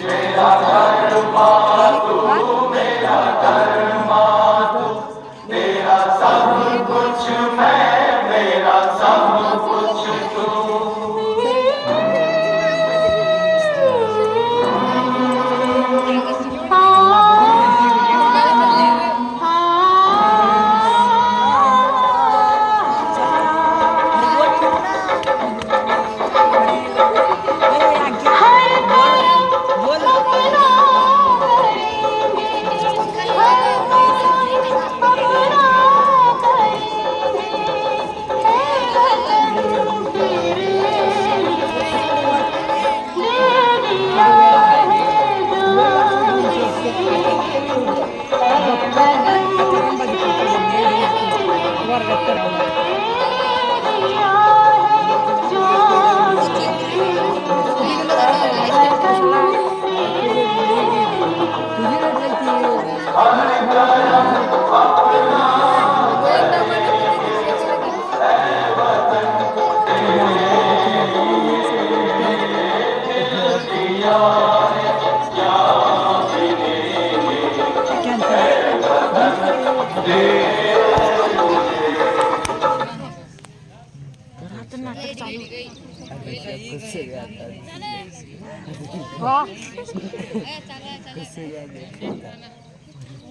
मेरा धर्मा तू मेरा धर्मा तू तेरा सब कुछ मैं मेरा सब कुछ तू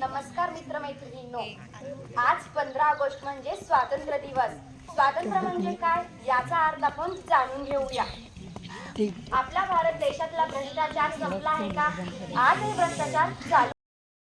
नमस्कार मित्रमैत्रिणींनो, आज 15 ऑगस्ट म्हणजे स्वातंत्र्य दिवस. स्वातंत्र्य म्हणजे काय याचा अर्थ आपण जाणून घेऊया. आपला भारत देशातला भ्रष्टाचार संपला आहे का? आज हे भ्रष्टाचार चालू